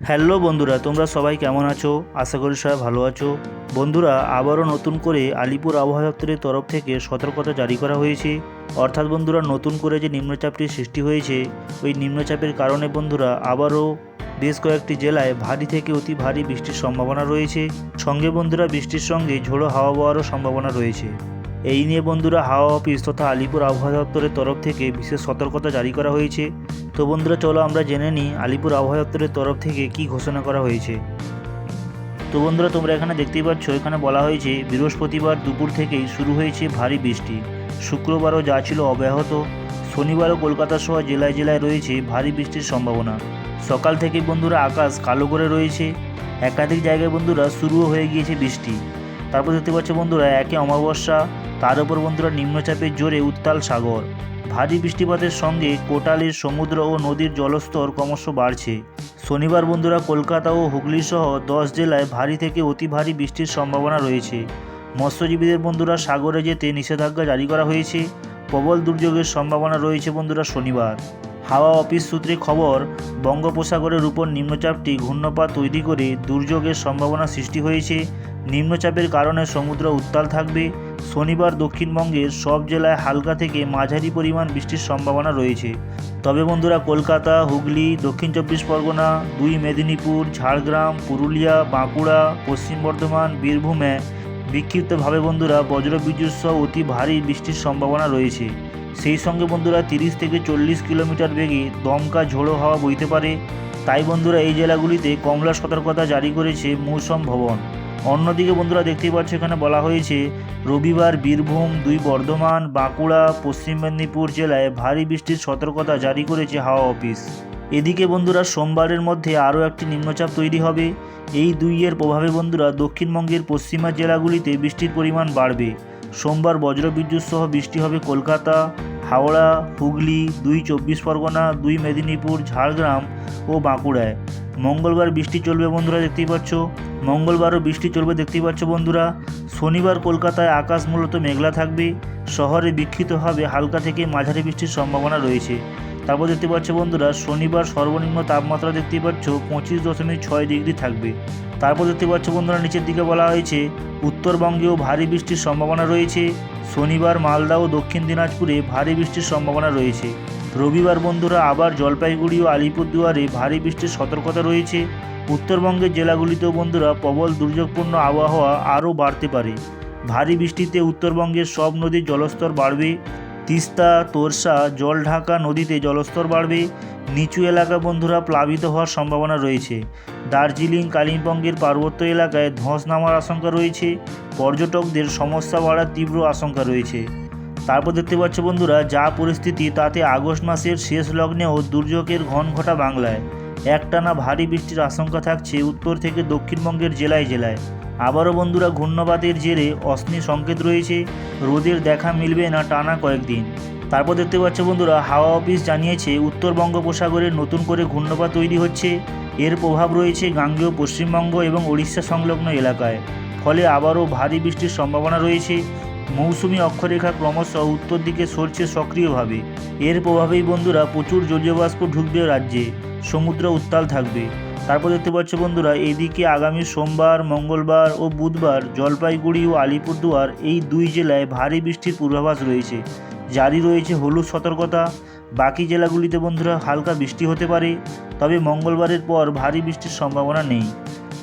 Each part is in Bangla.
হ্যালো বন্ধুরা, তোমরা সবাই কেমন আছো? আশা করি সবাই ভালো আছো। বন্ধুরা, আবারও নতুন করে আলিপুর আবহাওয়া দপ্তরের তরফ থেকে সতর্কতা জারি করা হয়েছে। অর্থাৎ বন্ধুরা, নতুন করে যে নিম্নচাপটি সৃষ্টি হয়েছে, ওই নিম্নচাপের কারণে বন্ধুরা আবারও বেশ কয়েকটি জেলায় ভারী থেকে অতি ভারী বৃষ্টির সম্ভাবনা রয়েছে। সঙ্গে বন্ধুরা বৃষ্টির সঙ্গে ঝোড়ো হাওয়া বওয়ারও সম্ভাবনা রয়েছে। এই নিয়ে বন্ধুরা হাওয়া অফিস তথা আলিপুর আবহাওয়া দপ্তরের তরফ থেকে বিশেষ সতর্কতা জারি করা হয়েছে। তো বন্ধুরা চলো আমরা জেনে নিই আলিপুর আবহাওয়া দপ্তরের তরফ থেকে কি ঘোষণা করা হয়েছে। তো বন্ধুরা তোমরা এখানে দেখতেই পাচ্ছ, এখানে বলা হয়েছে বৃহস্পতিবার দুপুর থেকেই শুরু হয়েছে ভারী বৃষ্টি। শুক্রবারও যা ছিল অব্যাহত। শনিবারও কলকাতা সহ জেলায় জেলায় রয়েছে ভারী বৃষ্টির সম্ভাবনা। সকাল থেকে বন্ধুরা আকাশ কালো করে রয়েছে। একাধিক জায়গায় বন্ধুরা শুরুও হয়ে গিয়েছে বৃষ্টি। তারপর দেখতে পাচ্ছ বন্ধুরা একে অমাবস্যা, তার উপর বন্ধুরা নিম্নচাপের জোরে উত্তাল সাগর। ভারী বৃষ্টিপাতের সঙ্গে কোটালীর সমুদ্র ও নদীর জলস্তর ক্রমশ বাড়ছে। শনিবার বন্ধুরা কলকাতা ও হুগলি সহ 10 জেলায় ভারী থেকে অতি ভারী বৃষ্টির সম্ভাবনা রয়েছে। মৎস্যজীবীদের বন্ধুরা সাগরে যেতে নিষেধাজ্ঞা জারি করা হয়েছে। প্রবল দুর্যোগের সম্ভাবনা রয়েছে বন্ধুরা শনিবার। হাওয়া অফিস সূত্রে খবর, বঙ্গোপসাগরের উপর নিম্নচাপটি ঘূর্ণিপাত তৈরি করে দুর্যোগের সম্ভাবনা সৃষ্টি হয়েছে। নিম্নচাপের কারণে সমুদ্র উত্তাল থাকবে। শনিবার দক্ষিণবঙ্গের সব জেলায় হালকা থেকে মাঝারি পরিমাণ বৃষ্টির সম্ভাবনা রয়েছে। তবে বন্ধুরা কলকাতা, হুগলি, দক্ষিণ 24 পরগনা, 2 মেদিনীপুর, ঝাড়গ্রাম, পুরুলিয়া, বাঁকুড়া, পশ্চিম বর্ধমান, বীরভূমে বিক্ষিপ্তভাবে বন্ধুরা বজ্রবিদ্যুৎ সহ অতি ভারী বৃষ্টির সম্ভাবনা রয়েছে। সেই সঙ্গে বন্ধুরা 30 থেকে 40 কিলোমিটার বেগে দমকা ঝোড়ো হাওয়া বইতে পারে। তাই বন্ধুরা এই জেলাগুলিতে কমলা সতর্কতা জারি করেছে মৌসুম ভবন। অন্যদিকে বন্ধুরা দেখতেই পাচ্ছ, এখানে বলা হয়েছে রবিবার বীরভূম, 2 বর্ধমান, বাঁকুড়া, পশ্চিম মেদিনীপুর জেলায় ভারী বৃষ্টির সতর্কতা জারি করেছে হাওয়া অফিস। এদিকে বন্ধুরা সোমবারের মধ্যে আরও একটি নিম্নচাপ তৈরি হবে। এই দুইয়ের প্রভাবে বন্ধুরা দক্ষিণবঙ্গের পশ্চিমা জেলাগুলিতে বৃষ্টির পরিমাণ বাড়বে। সোমবার বজ্রবিদ্যুৎ সহ বৃষ্টি হবে কলকাতা, হাওড়া, হুগলি, 2 24 পরগনা, 2 মেদিনীপুর, ঝাড়গ্রাম ও বাঁকুড়ায়। মঙ্গলবার বৃষ্টি চলবে বন্ধুরা দেখতেই পাচ্ছ। মঙ্গলবারও বৃষ্টি চলবে দেখতেই পাচ্ছ বন্ধুরা। শনিবার কলকাতায় আকাশ মূলত মেঘলা থাকবে। শহরে বিক্ষিপ্তভাবে হালকা থেকে মাঝারি বৃষ্টির সম্ভাবনা রয়েছে। তারপর দেখতে পাচ্ছ বন্ধুরা শনিবার সর্বনিম্ন তাপমাত্রা দেখতেই পাচ্ছ 25.6 ডিগ্রি থাকবে। তারপর দেখতে পাচ্ছ বন্ধুরা নিচের দিকে বলা হয়েছে উত্তরবঙ্গেও ভারী বৃষ্টির সম্ভাবনা রয়েছে। শনিবার মালদা ও দক্ষিণ দিনাজপুরে ভারী বৃষ্টির সম্ভাবনা রয়েছে। রবিবার বন্ধুরা আবার জলপাইগুড়ি ও আলিপুরদুয়ারে ভারী বৃষ্টির সতর্কতা রয়েছে। উত্তরবঙ্গের জেলাগুলিতেও বন্ধুরা প্রবল দুর্যোগপূর্ণ আবহাওয়া আরও বাড়তে পারে। ভারী বৃষ্টিতে উত্তরবঙ্গের সব নদীর জলস্তর বাড়বে। তিস্তা, তোরসা, জলঢাকা নদীতে জলস্তর বাড়বে। নিচু এলাকা বন্ধুরা প্লাবিত হওয়ার সম্ভাবনা রয়েছে। দার্জিলিং, কালিম্পংয়ের পার্বত্য এলাকায় ধস নামার আশঙ্কা রয়েছে। পর্যটকদের সমস্যা বাড়ার তীব্র আশঙ্কা রয়েছে। তারপর দেখতে পাচ্ছ বন্ধুরা যা পরিস্থিতি, তাতে আগস্ট মাসের শেষ লগ্নেও দুর্যোগের ঘনঘটা বাংলায়। একটানা ভারী বৃষ্টির আশঙ্কা থাকছে উত্তর থেকে দক্ষিণবঙ্গের জেলায় জেলায়। আবারও বন্ধুরা ঘূর্ণিপাতের জেরে অস্নি সংকেত রয়েছে। রোদের দেখা মিলবে না টানা কয়েকদিন। তারপর দেখতে পাচ্ছ বন্ধুরা হাওয়া অফিস জানিয়েছে উত্তর বঙ্গোপসাগরে নতুন করে ঘূর্ণিপাত তৈরি হচ্ছে। এর প্রভাব রয়েছে গাঙ্গেয় পশ্চিমবঙ্গ এবং ওড়িশা সংলগ্ন এলাকায়। ফলে আবারও ভারী বৃষ্টির সম্ভাবনা রয়েছে। মৌসুমি অক্ষরেখা ক্রমশ উত্তর দিকে সরছে সক্রিয়ভাবে। এর প্রভাবেই বন্ধুরা প্রচুর জলীয় বাষ্প ঢুকবে রাজ্যে। সমুদ্র উত্তাল থাকবে। তারপর দেখতে পাচ্ছ বন্ধুরা এদিকে আগামী সোমবার, মঙ্গলবার ও বুধবার জলপাইগুড়ি ও আলিপুরদুয়ার এই 2 জেলায় ভারী বৃষ্টির পূর্বাভাস রয়েছে। জারি রয়েছে হলুদ সতর্কতা। বাকি জেলাগুলিতে বন্ধুরা হালকা বৃষ্টি হতে পারে। তবে মঙ্গলবারের পর ভারী বৃষ্টির সম্ভাবনা নেই।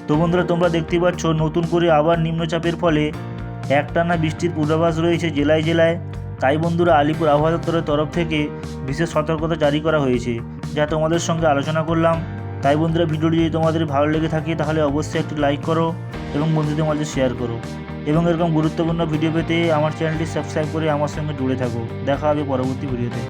তো বন্ধুরা তোমরা দেখতে পাচ্ছ নতুন করে আবার নিম্নচাপের ফলে একটানা বৃষ্টির পূর্বাভাস রয়েছে জেলায় জেলায়। তাই বন্ধুরা আলিপুর আবহাওয়া দপ্তরের তরফ থেকে বিশেষ সতর্কতা জারি করা হয়েছে, যা তোমাদের সঙ্গে আলোচনা করলাম। তাই বন্ধুরা ভিডিওটি যদি তোমাদের ভালো লেগে থাকে তাহলে অবশ্যই একটি লাইক করো এবং বন্ধুদের মাঝে শেয়ার করো। এবং এরকম গুরুত্বপূর্ণ ভিডিও পেতে আমার চ্যানেলটি সাবস্ক্রাইব করে আমার সঙ্গে জুড়ে থাকো। দেখা হবে পরবর্তী ভিডিওতে।